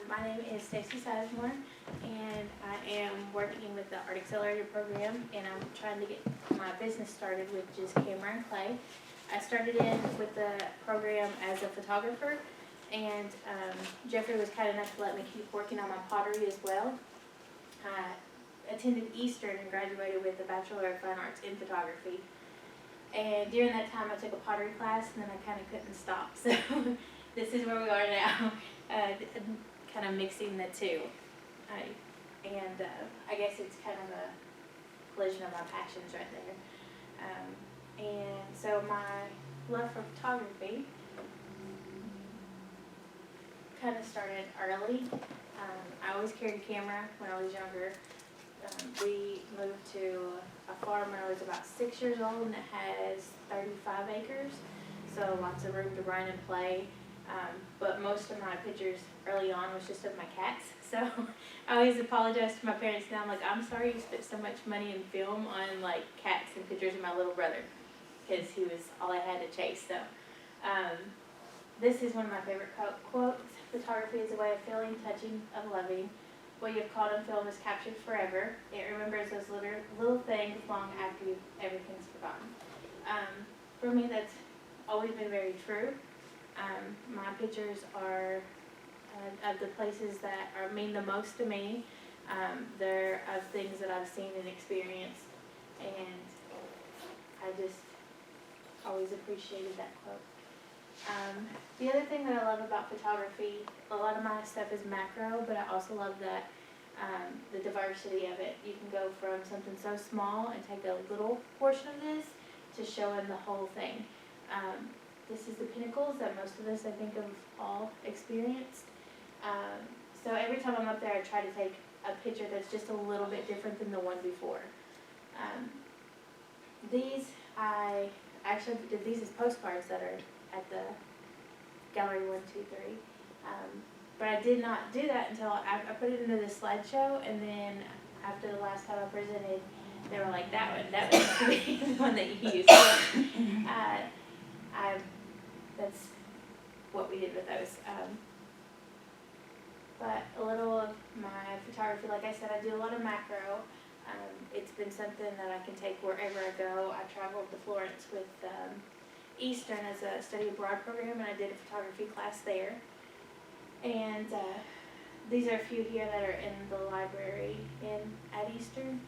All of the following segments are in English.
My name is Stacey Sizemore, and I am working with the Art Accelerator program, and I'm trying to get my business started with just camera and clay. I started in with the program as a photographer, and Jeffrey was kind enough to let me keep working on my pottery as well. I attended Eastern and graduated with a Bachelor of Fine Arts in Photography. And during that time, I took a pottery class, and then I kind of couldn't stop. So this is where we are now, kind of mixing the two. I guess it's kind of a collision of my passions right there. And so my love for photography kind of started early. I always carried a camera when I was younger. We moved to a farm when I was about 6 years old, and it has 35 acres, so lots of room to run and play. But most of my pictures early on was just of my cats, so I always apologize to my parents now. I'm like, I'm sorry you spent so much money in film on like cats and pictures of my little brother, because he was all I had to chase. So this is one of my favorite quotes: photography is a way of feeling, touching, of loving. What you have caught on film is captured forever. It remembers those little things long after everything's forgotten. For me, that's always been very true. My pictures are of the places that mean the most to me. They're of things that I've seen and experienced, and I just always appreciated that quote. The other thing that I love about photography, a lot of my stuff is macro, but I also love that the diversity of it. You can go from something so small and take a little portion of this to showing the whole thing. This is the pinnacles that most of us, I think, have all experienced. So every time I'm up there, I try to take a picture that's just a little bit different than the one before. I actually did these as postcards that are at the Gallery 123. But I did not do that until I put it into the slideshow, and then after the last time I presented, they were like, that was the one that you used. So, that's what we did with those. But a little of my photography, like I said, I do a lot of macro. It's been something that I can take wherever I go. I traveled to Florence with Eastern as a study abroad program, and I did a photography class there. And these are a few here that are in the library at Eastern.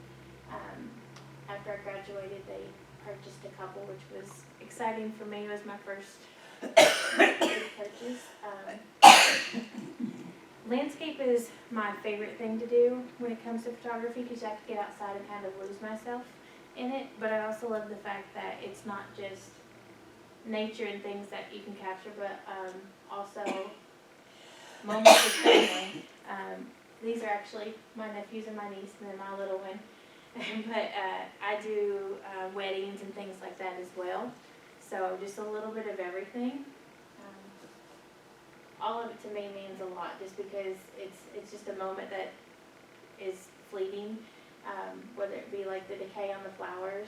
After I graduated, they purchased a couple, which was exciting for me. It was my first big purchase. Landscape is my favorite thing to do when it comes to photography, because I have to get outside and kind of lose myself in it. But I also love the fact that it's not just nature and things that you can capture, but also moments with family. These are actually my nephews and my niece, and then my little one. But I do weddings and things like that as well. So just a little bit of everything. All of it to me means a lot, just because it's just a moment that is fleeting, whether it be like the decay on the flowers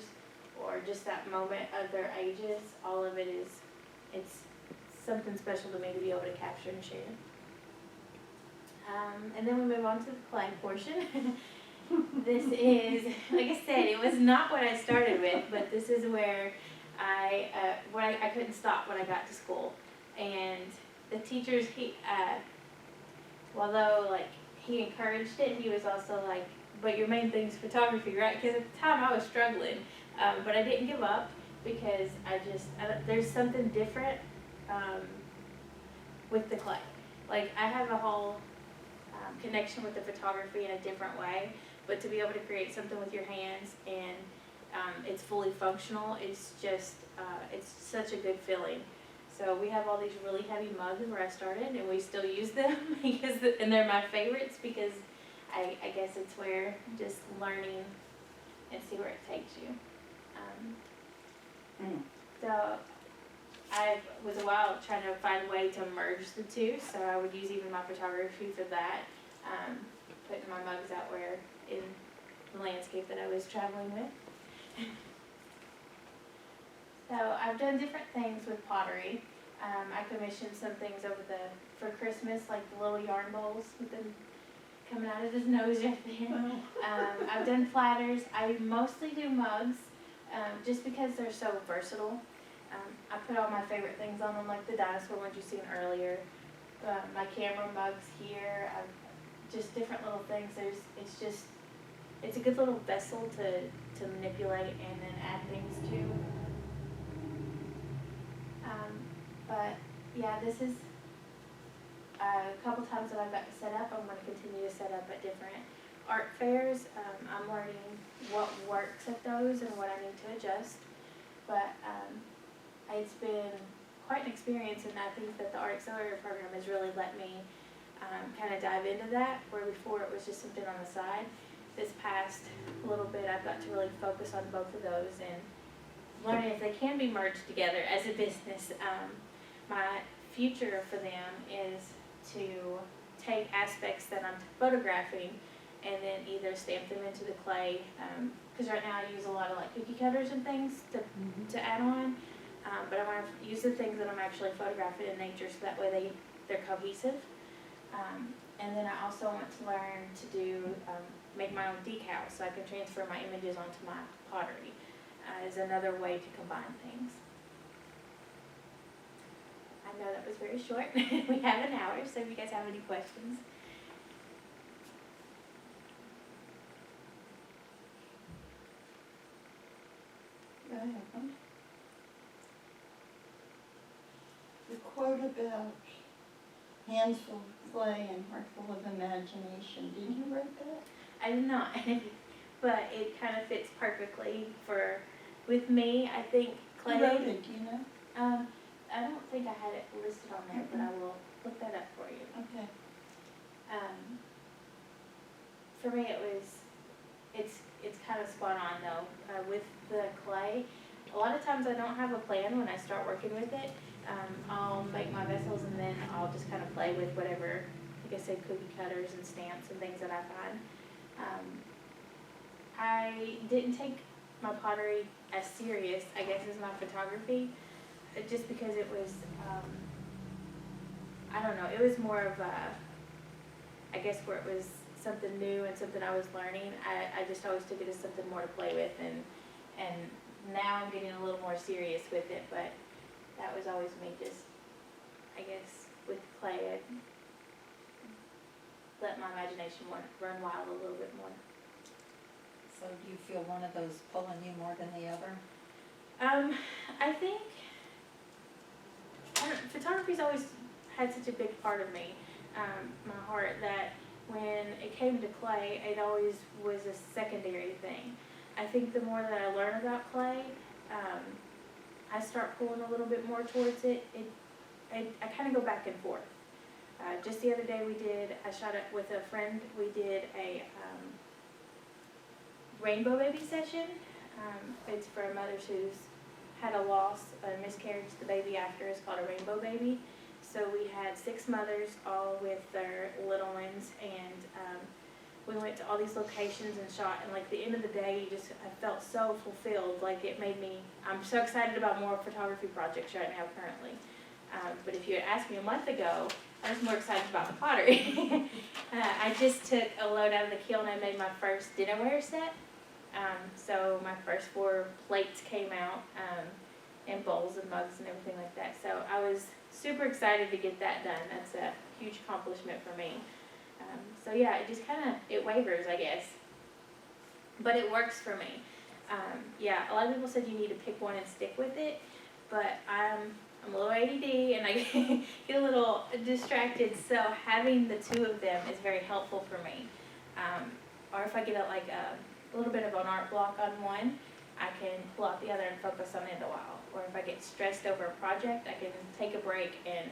or just that moment of their ages. All of it it's something special to me to be able to capture and share. And then we move on to the clay portion. This is, like I said, it was not what I started with, but this is where I couldn't stop when I got to school. And the teachers, although like he encouraged it, he was also like, but your main thing is photography, right? Because at the time I was struggling, but I didn't give up, because there's something different with the clay. Like, I have a whole connection with the photography in a different way, but to be able to create something with your hands and it's fully functional, it's just, it's such a good feeling. So we have all these really heavy mugs where I started, and we still use them, and they're my favorites, because I guess it's where just learning and see where it takes you. So I was a while trying to find a way to merge the two, so I would use even my photography for that, putting my mugs out where in the landscape that I was traveling with. So I've done different things with pottery. I commissioned some things for Christmas, like the little yarn bowls with them coming out of his nose right there. I've done platters. I mostly do mugs, just because they're so versatile. I put all my favorite things on them, like the dinosaur ones you've seen earlier. My camera mugs here, just different little things. It's a good little vessel to manipulate and then add things to. But yeah, this is a couple times that I've got to set up. I'm going to continue to set up at different art fairs. I'm learning what works at those and what I need to adjust. But it's been quite an experience, and I think that the Art Accelerator program has really let me kind of dive into that, where before it was just something on the side. This past little bit, I've got to really focus on both of those and learning if they can be merged together as a business. My future for them is to take aspects that I'm photographing and then either stamp them into the clay, because right now I use a lot of like cookie cutters and things to add on, but I want to use the things that I'm actually photographing in nature, so that way they're cohesive. And then I also want to learn to do make my own decals, so I can transfer my images onto my pottery. Is another way to combine things. I know that was very short. We have an hour, so if you guys have any questions. Go ahead. The quote about hands full of clay and heart full of imagination, did you write that? I did not, but it kind of fits perfectly with me. I think clay. Who wrote it, do you know? I don't think I had it listed on there, but I will look that up for you. Okay. For me, it's kind of spot on though. With the clay, a lot of times I don't have a plan when I start working with it. I'll make my vessels and then I'll just kind of play with whatever, like I said, cookie cutters and stamps and things that I find. I didn't take my pottery as serious, I guess, as my photography, just because it was, I don't know, it was more of a, I guess, where it was something new and something I was learning. I just always took it as something more to play with, and now I'm getting a little more serious with it, but that was always me, just, I guess, with clay, I let my imagination run wild a little bit more. So do you feel one of those pulling you more than the other? I think photography's always had such a big part of me, my heart, that when it came to clay, it always was a secondary thing. I think the more that I learn about clay, I start pulling a little bit more towards it. I kind of go back and forth. Just the other day I shot it with a friend, we did a rainbow baby session. It's for mothers who's had a loss, a miscarriage, the baby after is called a rainbow baby. So we had 6 mothers, all with their little ones, and we went to all these locations and shot, and like the end of the day, I felt so fulfilled. Like it made me, I'm so excited about more photography projects right now currently. But if you had asked me a month ago, I was more excited about the pottery. I just took a load out of the kiln and made my first dinnerware set. So my first 4 plates came out, and bowls and mugs and everything like that. So I was super excited to get that done. That's a huge accomplishment for me. So yeah, it just kind of, it wavers, I guess. But it works for me. Yeah, a lot of people said you need to pick one and stick with it, but I'm a little ADD and I get a little distracted, so having the 2 of them is very helpful for me. Or if I get a little bit of an art block on one, I can pull out the other and focus on it a while. Or if I get stressed over a project, I can take a break and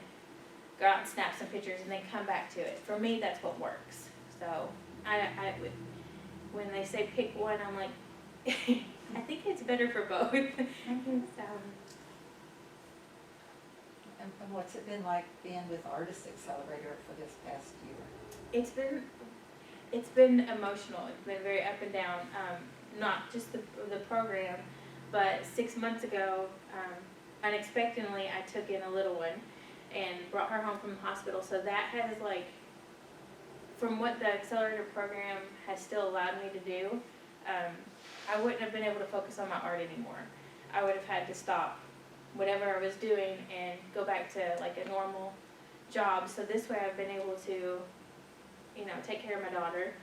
go out and snap some pictures and then come back to it. For me, that's what works. So when they say pick one, I'm like, I think it's better for both. So. And what's it been like being with Artist Accelerator for this past year? It's been emotional. It's been very up and down. Not just the program, but 6 months ago, unexpectedly, I took in a little one and brought her home from the hospital. So that has like, from what the accelerator program has still allowed me to do, I wouldn't have been able to focus on my art anymore. I would have had to stop whatever I was doing and go back to like a normal job. So this way I've been able to, you know, take care of my daughter,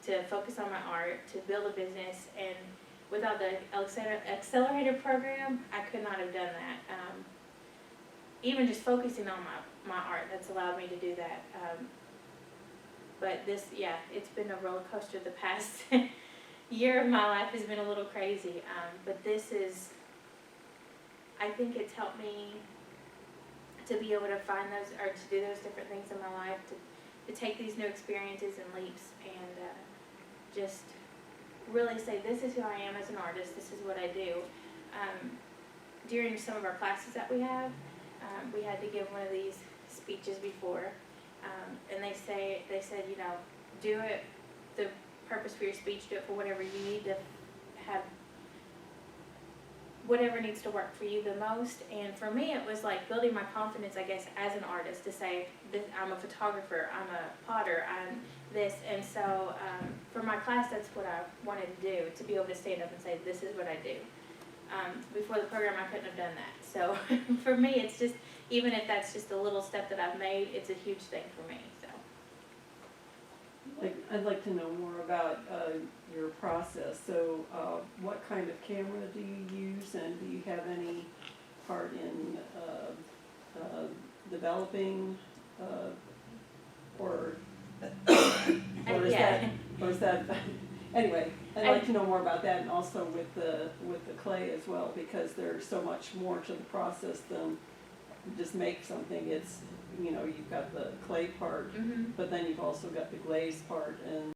to focus on my art, to build a business. And without the accelerator program, I could not have done that. Even just focusing on my art, that's allowed me to do that. But this, yeah, it's been a roller coaster. The past year of my life has been a little crazy. But this is, I think it's helped me to be able to find those, or to do those different things in my life, to take these new experiences and leaps, and just really say, this is who I am as an artist, this is what I do. During some of our classes that we have, we had to give one of these speeches before, and they said, you know, do it, the purpose for your speech, do it for whatever you need to have, whatever needs to work for you the most. And for me, it was like building my confidence, I guess, as an artist, to say, this, I'm a photographer, I'm a potter, I'm this. And so for my class, that's what I wanted to do, to be able to stand up and say, this is what I do. Before the program, I couldn't have done that. So for me, it's just, even if that's just a little step that I've made, it's a huge thing for me. So. I'd like to know more about your process. So what kind of camera do you use, and do you have any part in developing or is that anyway, I'd like to know more about that, and also with the clay as well, because there's so much more to the process than just make something. It's, you know, you've got the clay part, but then you've also got the glaze part, and